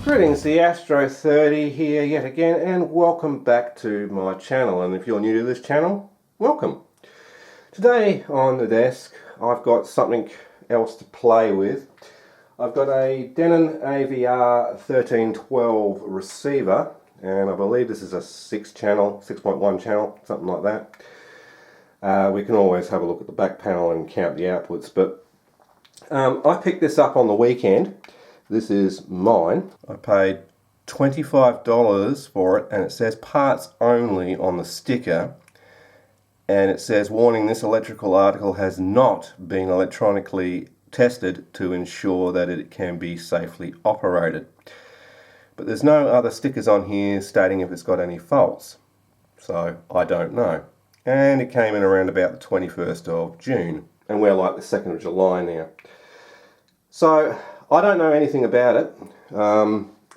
Greetings, the Astro 30 here yet again, and welcome back to my channel. And if you're new to this channel, welcome. Today on the desk I've got something else to play with. I've got a Denon AVR-1312 receiver, and I believe this is a 6.1 channel, something like that. We can always have a look at the back panel and count the outputs, but I picked this up on the weekend. This is mine. I paid $25 for it, and it says parts only on the sticker, and it says, warning, this electrical article has not been electronically tested to ensure that it can be safely operated. But there's no other stickers on here stating if it's got any faults, so I don't know. And it came in around about the 21st of June, and we're like the 2nd of July now. So I don't know anything about it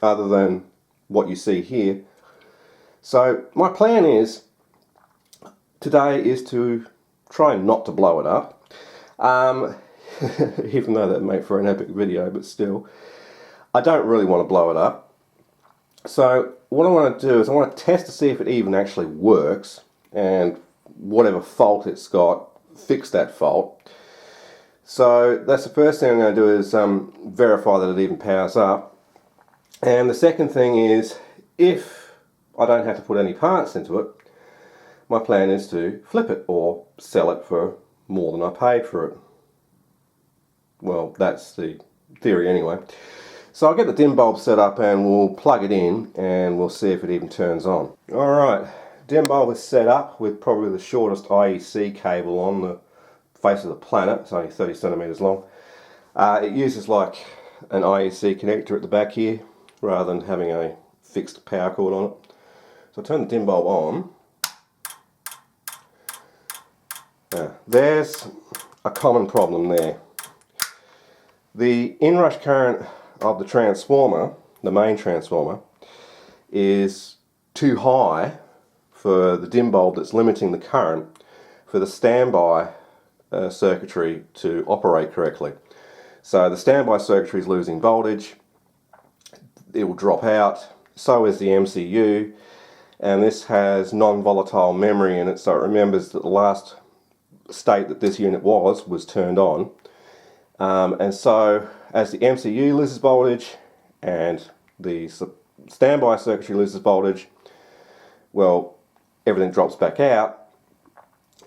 other than what you see here. So my plan is today is to try not to blow it up, even though that made for an epic video, but still I don't really want to blow it up. So what I want to do is I want to test to see if it even actually works, and whatever fault it's got, fix that fault. So that's the first thing I'm going to do, is verify that it even powers up. And the second thing is, if I don't have to put any parts into it, my plan is to flip it or sell it for more than I paid for it. Well, that's the theory anyway. So I'll get the dim bulb set up and we'll plug it in and we'll see if it even turns on. Alright, dim bulb is set up with probably the shortest IEC cable on the face of the planet. It's only 30 centimeters long. It uses like an IEC connector at the back here rather than having a fixed power cord on it. So I turn the dim bulb on. There's a common problem there. The inrush current of the transformer, the main transformer, is too high for the dim bulb that's limiting the current for the standby circuitry to operate correctly. So the standby circuitry is losing voltage, it will drop out, so is the MCU, and this has non-volatile memory in it, so it remembers that the last state that this unit was turned on, and so as the MCU loses voltage and the standby circuitry loses voltage, well, everything drops back out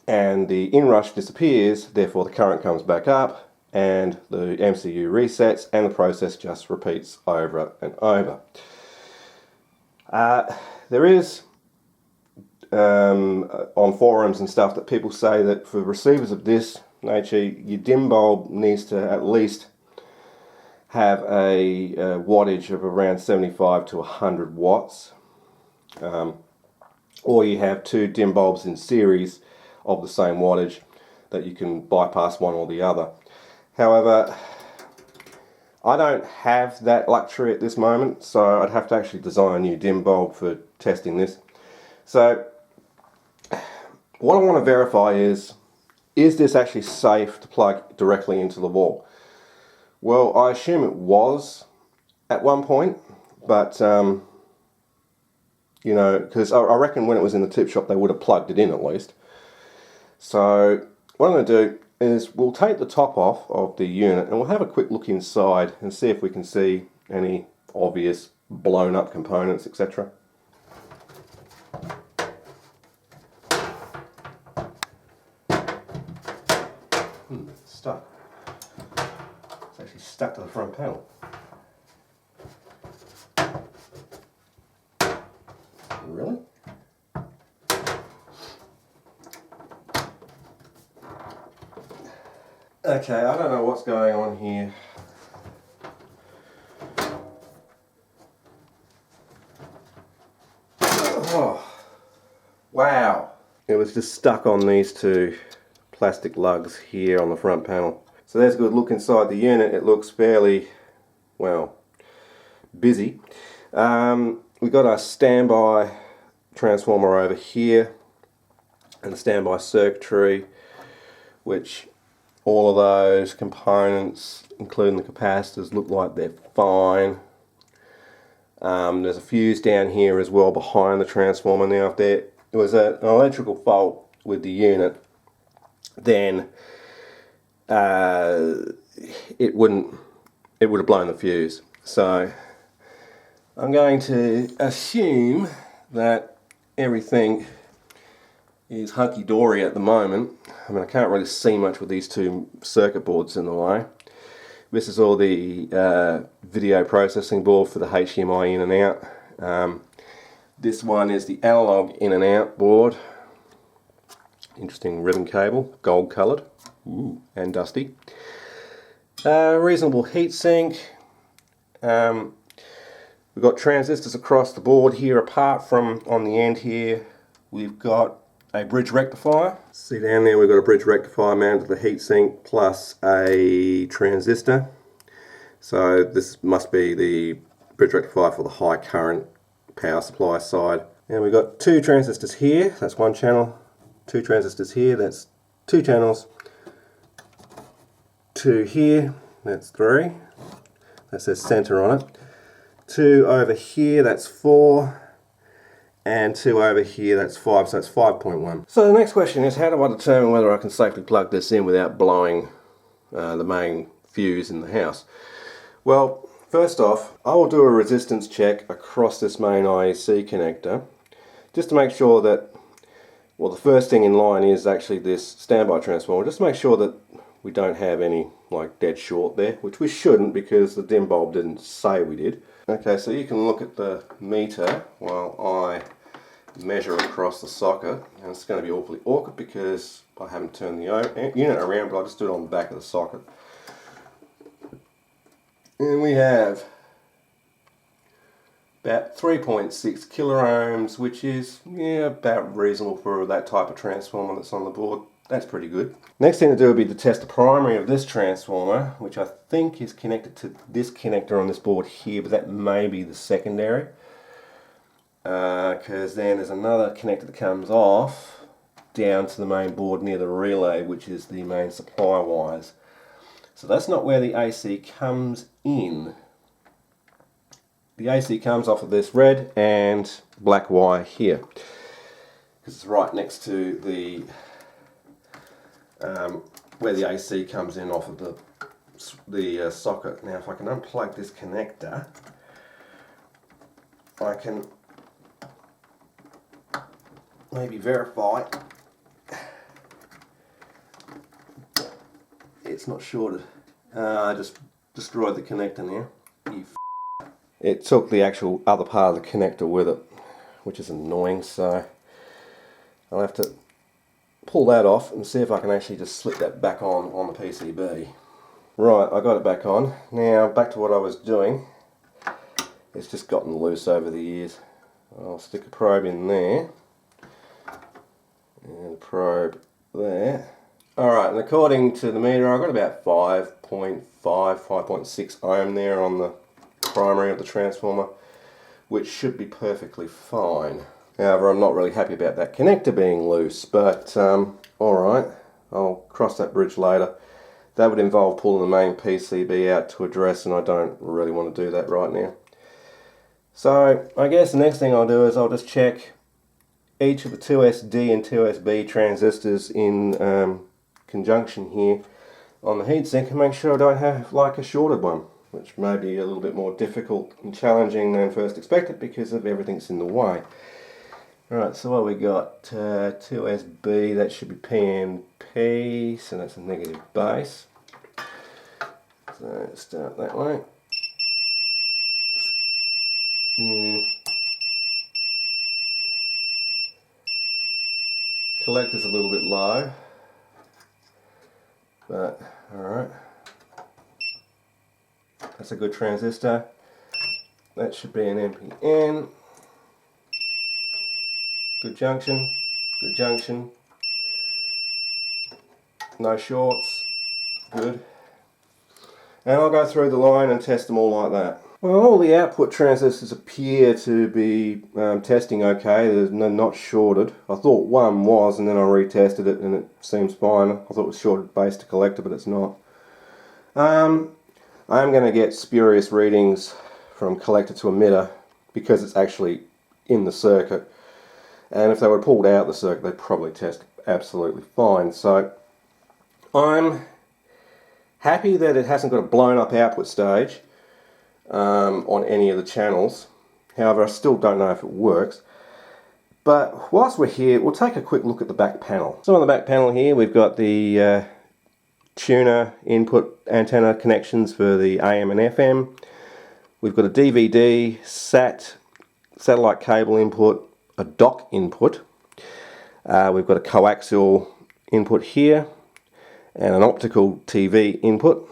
and the inrush disappears, therefore the current comes back up and the MCU resets and the process just repeats over and over. There is on forums and stuff that people say that for receivers of this nature, your dim bulb needs to at least have a wattage of around 75 to 100 watts, or you have two dim bulbs in series of the same wattage that you can bypass one or the other. However, I don't have that luxury at this moment, so I'd have to actually design a new dim bulb for testing this. So what I want to verify is this actually safe to plug directly into the wall? Well, I assume it was at one point, but you know, because I reckon when it was in the tip shop they would have plugged it in at least. So what I'm going to do is we'll take the top off of the unit and we'll have a quick look inside and see if we can see any obvious blown up components, etc. It's stuck. It's actually stuck to the front panel. Really? Okay, I don't know what's going on here. Wow! It was just stuck on these two plastic lugs here on the front panel. So there's a good look inside the unit. It looks fairly, well, busy. We got our standby transformer over here and the standby circuitry, which all of those components, including the capacitors, look like they're fine. There's a fuse down here as well behind the transformer. Now if there was an electrical fault with the unit, then it would have blown the fuse. So I'm going to assume that everything is hunky-dory at the moment. I mean, I can't really see much with these two circuit boards in the way. This is all the video processing board for the HDMI in and out. This one is the analog in and out board. Interesting ribbon cable, gold coloured. Ooh, and dusty. Reasonable heatsink. We've got transistors across the board here. Apart from on the end here, we've got a bridge rectifier. See down there, we've got a bridge rectifier mounted to the heatsink plus a transistor. So this must be the bridge rectifier for the high current power supply side. And we've got two transistors here. That's one channel. Two transistors here. That's two channels. Two here. That's three. That says center on it. Two over here. That's four. And two over here, that's 5, so that's 5.1. So the next question is, how do I determine whether I can safely plug this in without blowing the main fuse in the house? Well, first off, I will do a resistance check across this main IEC connector, just to make sure that, well, the first thing in line is actually this standby transformer, just to make sure that we don't have any like dead short there, which we shouldn't because the dim bulb didn't say we did. Okay, so you can look at the meter while I measure across the socket, and it's going to be awfully awkward because I haven't turned the unit around, but I'll just do it on the back of the socket. And we have about 3.6 kiloohms, which is about reasonable for that type of transformer that's on the board. That's pretty good. Next thing to do would be to test the primary of this transformer, which I think is connected to this connector on this board here, but that may be the secondary. Because then there's another connector that comes off down to the main board near the relay, which is the main supply wires. So that's not where the AC comes in. The AC comes off of this red and black wire here, because it's right next to the where the AC comes in off of the socket. Now if I can unplug this connector, I can maybe verify it's not shorted. I just destroyed the connector now. It took the actual other part of the connector with it, which is annoying, so I'll have to pull that off and see if I can actually just slip that back on the PCB. Right, I got it back on. Now back to what I was doing. It's just gotten loose over the years. I'll stick a probe in there and a probe there. Alright, and according to the meter, I've got about 5.5, 5.6 ohm there on the primary of the transformer, which should be perfectly fine. However, I'm not really happy about that connector being loose, but alright, I'll cross that bridge later. That would involve pulling the main PCB out to address, and I don't really want to do that right now. So I guess the next thing I'll do is I'll just check each of the 2SD and 2SB transistors in conjunction here on the heatsink and make sure I don't have like a shorted one, which may be a little bit more difficult and challenging than first expected because of everything that's in the way. Right, so what we got, 2SB, that should be PNP, so that's a negative base. So start that way. Collector's a little bit low, but alright. That's a good transistor. That should be an NPN. Good junction. good junction, no shorts, good. And I'll go through the line and test them all like that. Well, all the output transistors appear to be testing okay. They're not shorted. I thought one was, and then I retested it and it seems fine. I thought it was shorted base to collector, but it's not. I am going to get spurious readings from collector to emitter because it's actually in the circuit. And if they were pulled out of the circuit, they'd probably test absolutely fine. So I'm happy that it hasn't got a blown up output stage on any of the channels. However, I still don't know if it works. But whilst we're here, we'll take a quick look at the back panel. So on the back panel here, we've got the tuner input antenna connections for the AM and FM. We've got a DVD, satellite cable input, a dock input. We've got a coaxial input here and an optical TV input.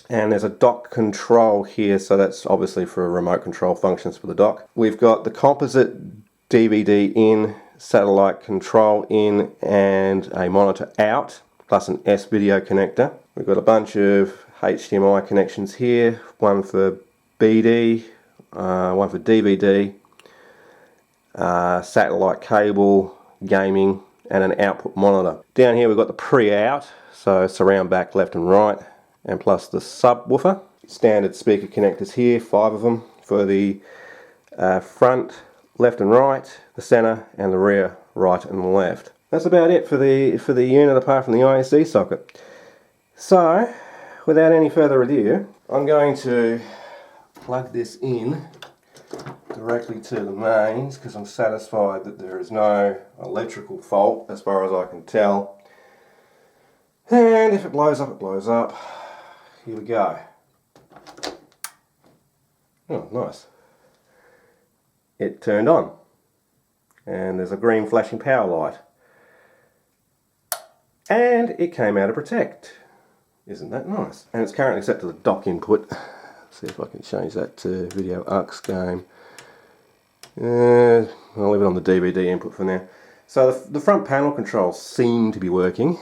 And there's a dock control here, so that's obviously for remote control functions for the dock. We've got the composite DVD in, satellite control in, and a monitor out, plus an S-video connector. We've got a bunch of HDMI connections here, one for BD, one for DVD, satellite cable, gaming, and an output monitor. Down here we've got the pre-out, so surround back left and right, and plus the subwoofer. Standard speaker connectors here, 5 of them, for the front, left and right, the center, and the rear, right and left. That's about it for the unit apart from the ISC socket. So, without any further ado, I'm going to plug this in directly to the mains because I'm satisfied that there is no electrical fault as far as I can tell. And if it blows up, it blows up. Here we go. Oh, nice. It turned on. And there's a green flashing power light. And it came out of protect. Isn't that nice? And it's currently set to the dock input. Let's see if I can change that to video aux game. I'll leave it on the DVD input for now. So the front panel controls seem to be working.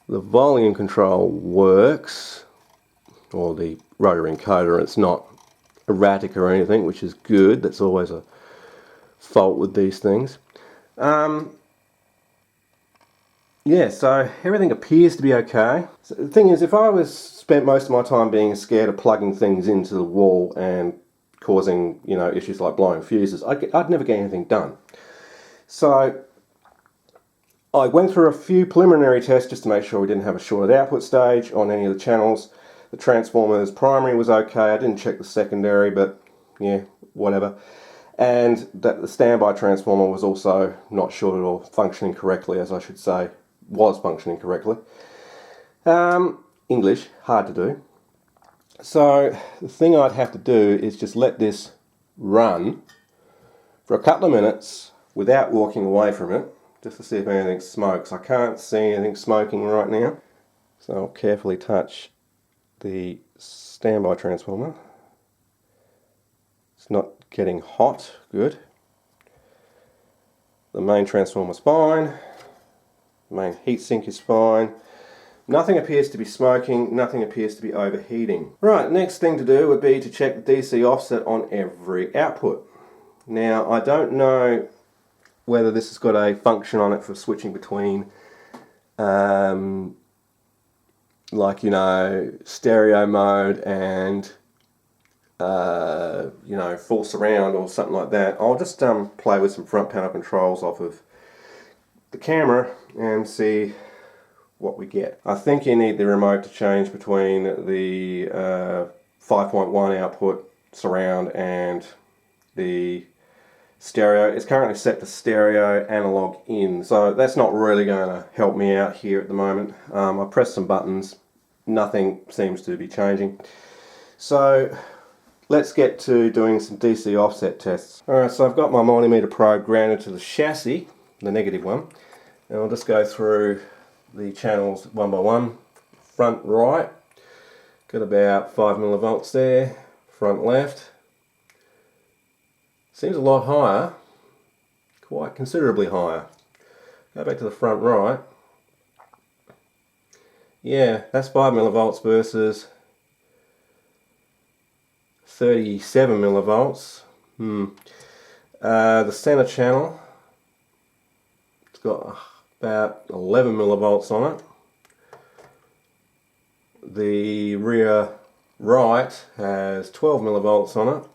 The volume control works, or the rotor encoder. It's not erratic or anything, which is good. That's always a fault with these things. Yeah, so everything appears to be okay. So the thing is, if I spent most of my time being scared of plugging things into the wall and causing, issues like blowing fuses, I'd never get anything done. So I went through a few preliminary tests just to make sure we didn't have a shorted output stage on any of the channels. The transformer's primary was okay. I didn't check the secondary, but yeah, whatever. And that the standby transformer was also not shorted or functioning correctly, as I should say, was functioning correctly. English, hard to do. So the thing I'd have to do is just let this run for a couple of minutes without walking away from it, just to see if anything smokes. I can't see anything smoking right now. So I'll carefully touch the standby transformer. It's not getting hot, good. The main transformer's fine. The main heatsink is fine. Nothing appears to be smoking, nothing appears to be overheating. Right, next thing to do would be to check the DC offset on every output. Now, I don't know whether this has got a function on it for switching between stereo mode and full surround or something like that. I'll just play with some front panel controls off of the camera and see what we get. I think you need the remote to change between the 5.1 output surround and the stereo. It's currently set to stereo analog in, so that's not really going to help me out here at the moment. I pressed some buttons, nothing seems to be changing. So let's get to doing some DC offset tests. Alright, so I've got my multimeter probe grounded to the chassis, the negative one, and I'll just go through the channels one by one. Front right, got about 5 millivolts there. Front left, seems a lot higher. quite considerably higher. Go back to the front right. Yeah, that's 5 millivolts versus 37 millivolts. The center channel, it's got about 11 millivolts on it. The rear right has 12 millivolts on it,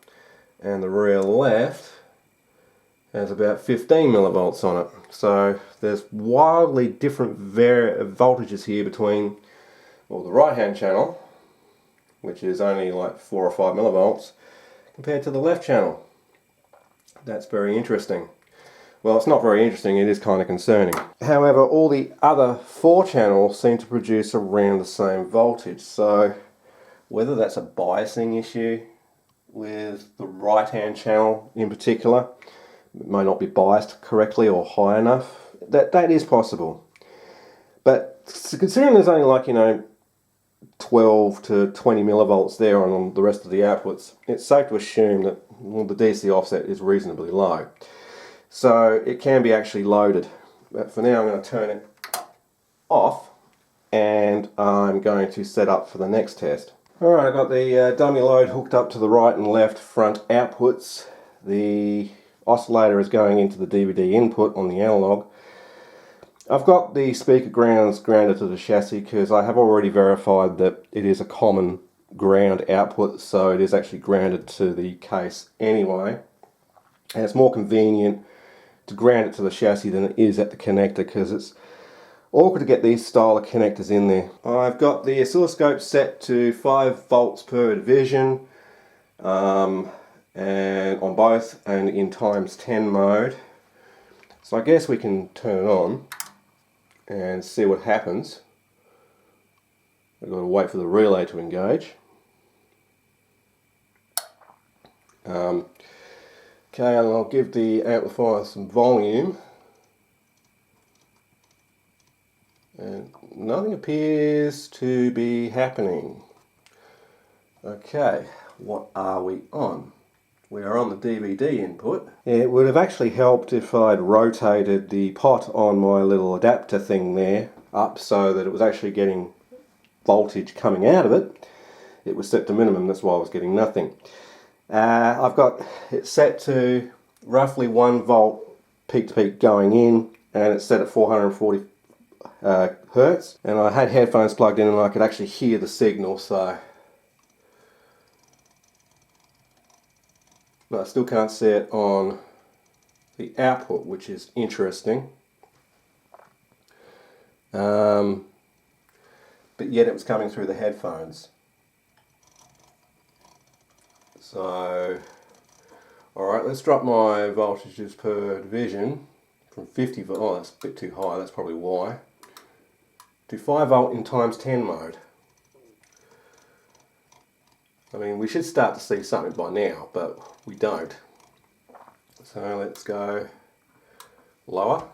and the rear left has about 15 millivolts on it. So there's wildly different voltages here between, well, the right hand channel, which is only like 4 or 5 millivolts, compared to the left channel. That's very interesting. Well, it's not very interesting, it is kind of concerning. However, all the other 4 channels seem to produce around the same voltage, so whether that's a biasing issue with the right hand channel in particular, it may not be biased correctly or high enough, that is possible. But considering there's only like, 12 to 20 millivolts there on the rest of the outputs, it's safe to assume that, well, the DC offset is reasonably low. So it can be actually loaded. But for now I'm going to turn it off and I'm going to set up for the next test. Alright, I've got the dummy load hooked up to the right and left front outputs. The oscillator is going into the DVD input on the analog. I've got the speaker grounded to the chassis because I have already verified that it is a common ground output, so it is actually grounded to the case anyway. And it's more convenient to ground it to the chassis than it is at the connector because it's awkward to get these style of connectors in there. I've got the oscilloscope set to 5 volts per division and on both and in ×10 mode. So I guess we can turn it on and see what happens. I've got to wait for the relay to engage. Okay, and I'll give the amplifier some volume. And nothing appears to be happening. Okay, what are we on? We are on the DVD input. It would have actually helped if I'd rotated the pot on my little adapter thing there up so that it was actually getting voltage coming out of it. It was set to minimum, that's why I was getting nothing. I've got it set to roughly 1 volt peak to peak going in, and it's set at 440 hertz. And I had headphones plugged in and I could actually hear the signal, so. But I still can't see it on the output, which is interesting. But yet it was coming through the headphones. So, alright, let's drop my voltages per division from 50 volt, oh that's a bit too high, that's probably why, to 5 volt in ×10 mode. I mean, we should start to see something by now, but we don't. So let's go lower,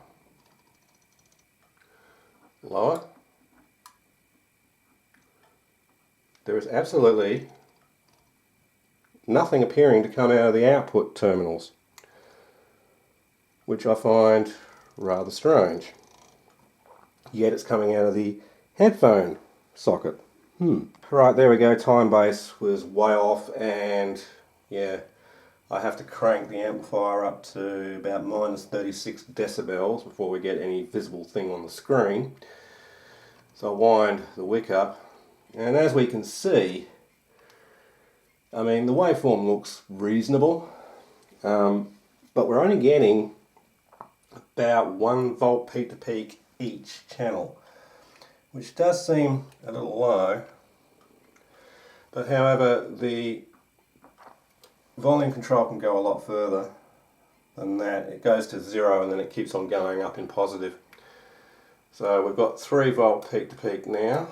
lower. There is absolutely nothing appearing to come out of the output terminals, which I find rather strange. Yet it's coming out of the headphone socket. Right, there we go, time base was way off, and yeah, I have to crank the amplifier up to about -36 decibels before we get any visible thing on the screen. So I wind the wick up, and as we can see, I mean, the waveform looks reasonable, but we're only getting about 1 volt peak to peak each channel, which does seem a little low. But however, the volume control can go a lot further than that. It goes to 0 and then it keeps on going up in positive. So we've got 3 volt peak to peak now.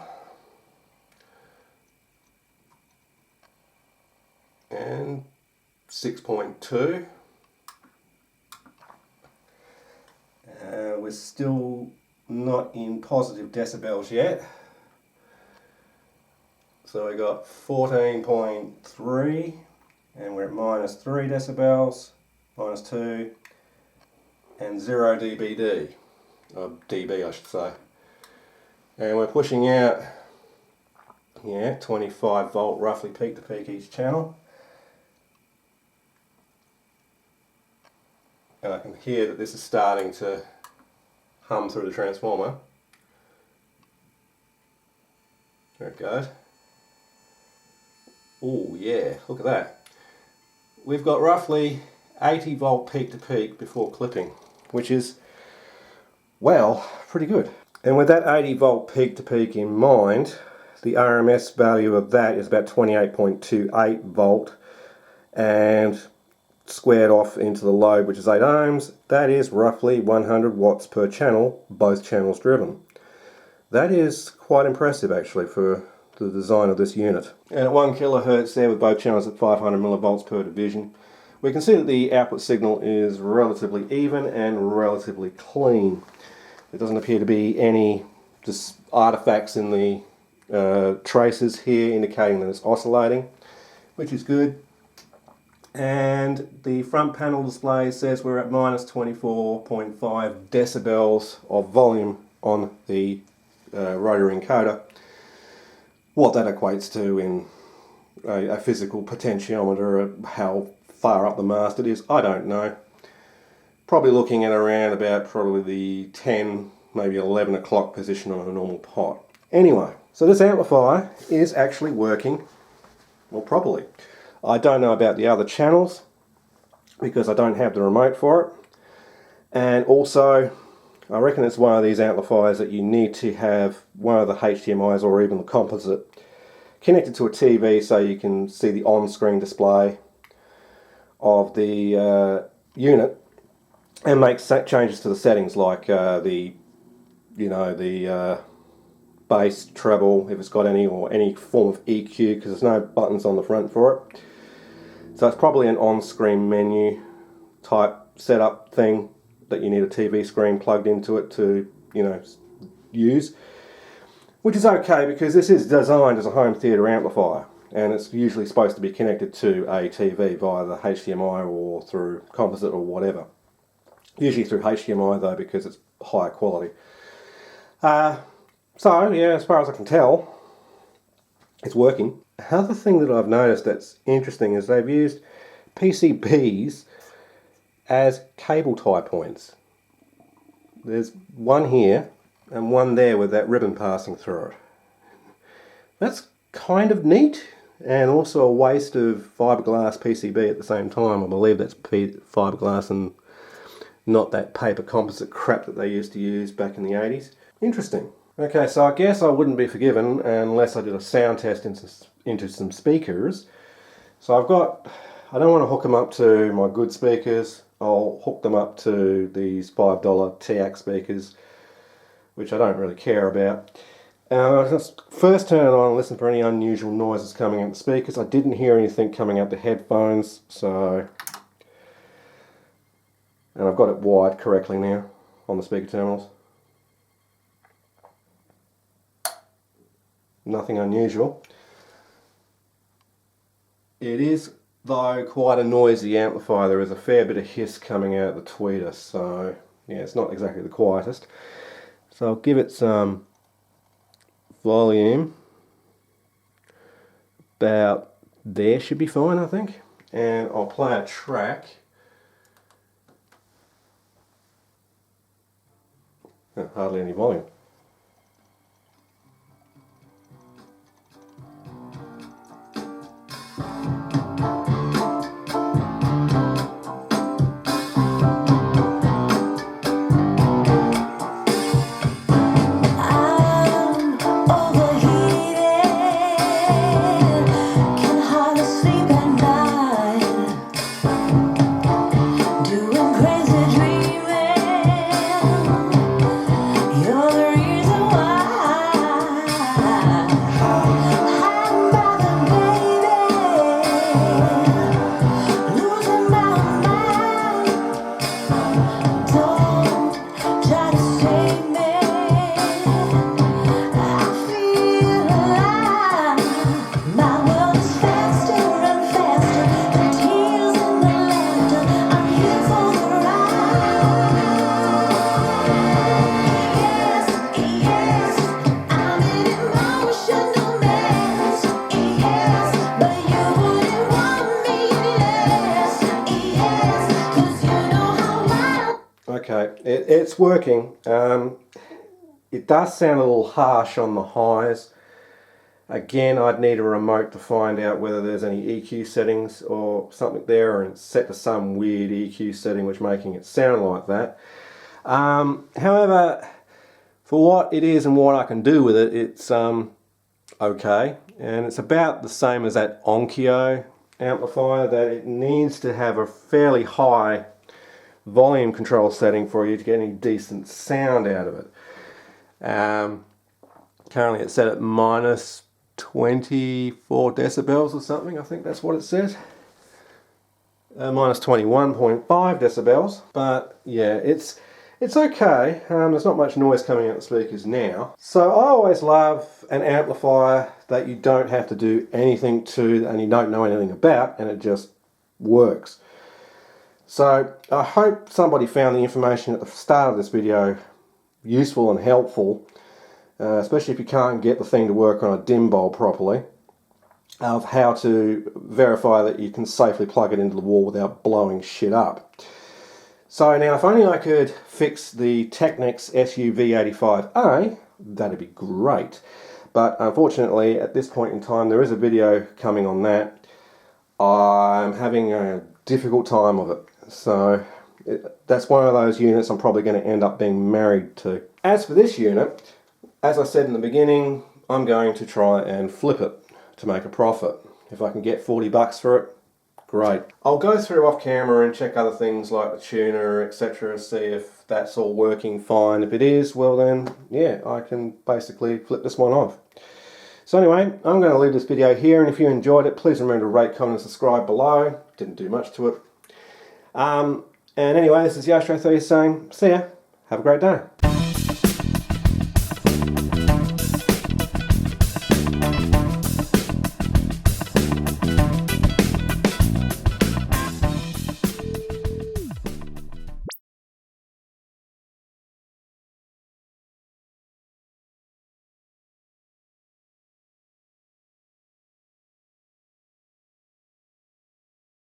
And 6.2. We're still not in positive decibels yet. So we got 14.3 and we're at -3 decibels, -2, and 0 dBd, or dB I should say. And we're pushing out, yeah, 25 volt roughly peak to peak each channel. And I can hear that this is starting to hum through the transformer. There it goes. Oh yeah, look at that. We've got roughly 80 volt peak to peak before clipping, which is, well, pretty good. And with that 80 volt peak to peak in mind, the RMS value of that is about 28.28 volt, and squared off into the load, which is 8 ohms, that is roughly 100 watts per channel, both channels driven. That is quite impressive actually for the design of this unit. And at 1 kilohertz there with both channels at 500 millivolts per division, we can see that the output signal is relatively even and relatively clean. There doesn't appear to be any just artifacts in the traces here indicating that it's oscillating, which is good. And the front panel display says we're at minus 24.5 decibels of volume on the rotary encoder. What that equates to in a physical potentiometer, how far up the mast it is, I don't know. Probably looking at around about probably the 10, maybe 11 o'clock position on a normal pot. Anyway, so this amplifier is actually working, well, properly. I don't know about the other channels because I don't have the remote for it, and also I reckon it's one of these amplifiers that you need to have one of the HDMIs or even the composite connected to a TV so you can see the on-screen display of the unit and make changes to the settings, like the bass, treble, if it's got any, or any form of EQ, because there's no buttons on the front for it. So it's probably an on-screen menu type setup thing that you need a TV screen plugged into it to, use. Which is okay because this is designed as a home theatre amplifier, and it's usually supposed to be connected to a TV via the HDMI or through composite or whatever. Usually through HDMI though, because it's higher quality. So yeah, as far as I can tell, it's working. Another thing that I've noticed that's interesting is they've used PCBs as cable tie points. There's one here and one there with that ribbon passing through it. That's kind of neat, and also a waste of fiberglass PCB at the same time. I believe that's fiberglass and not that paper composite crap that they used to use back in the 80s. Interesting. Okay, so I guess I wouldn't be forgiven unless I did a sound test into some speakers. So I don't want to hook them up to my good speakers. I'll hook them up to these $5 TX speakers, which I don't really care about. I'll just first turn it on and listen for any unusual noises coming out the speakers. I didn't hear anything coming out the headphones, and I've got it wired correctly now on the speaker terminals. Nothing unusual. It is, though, quite a noisy amplifier. There is a fair bit of hiss coming out of the tweeter, so yeah, it's not exactly the quietest. So I'll give it some volume. About there should be fine, I think. And I'll play a track. Oh, hardly any volume. You're the Okay, it's working. It does sound a little harsh on the highs. Again, I'd need a remote to find out whether there's any EQ settings or something there, and it's set to some weird EQ setting which making it sound like that. However, for what it is and what I can do with it, it's okay, and it's about the same as that Onkyo amplifier, that it needs to have a fairly high volume control setting for you to get any decent sound out of it. Currently it's set at minus 24 decibels or something, I think that's what it says. Minus 21.5 decibels, but yeah, it's okay. There's not much noise coming out the speakers now. So I always love an amplifier that you don't have to do anything to and you don't know anything about, and it just works. So I hope somebody found the information at the start of this video useful and helpful, especially if you can't get the thing to work on a dim bulb properly, of how to verify that you can safely plug it into the wall without blowing shit up. So now, if only I could fix the Technics SU-V85A, that'd be great. But unfortunately, at this point in time, there is a video coming on that. I'm having a difficult time of it. So that's one of those units I'm probably going to end up being married to. As for this unit, as I said in the beginning, I'm going to try and flip it to make a profit. If I can get 40 bucks for it, great. I'll go through off camera and check other things like the tuner, etc., see if that's all working fine. If it is, well then, yeah, I can basically flip this one off. So anyway, I'm going to leave this video here, and if you enjoyed it, please remember to rate, comment and subscribe below. Didn't do much to it. And anyway, this is Yastro 30 saying, see ya, have a great day.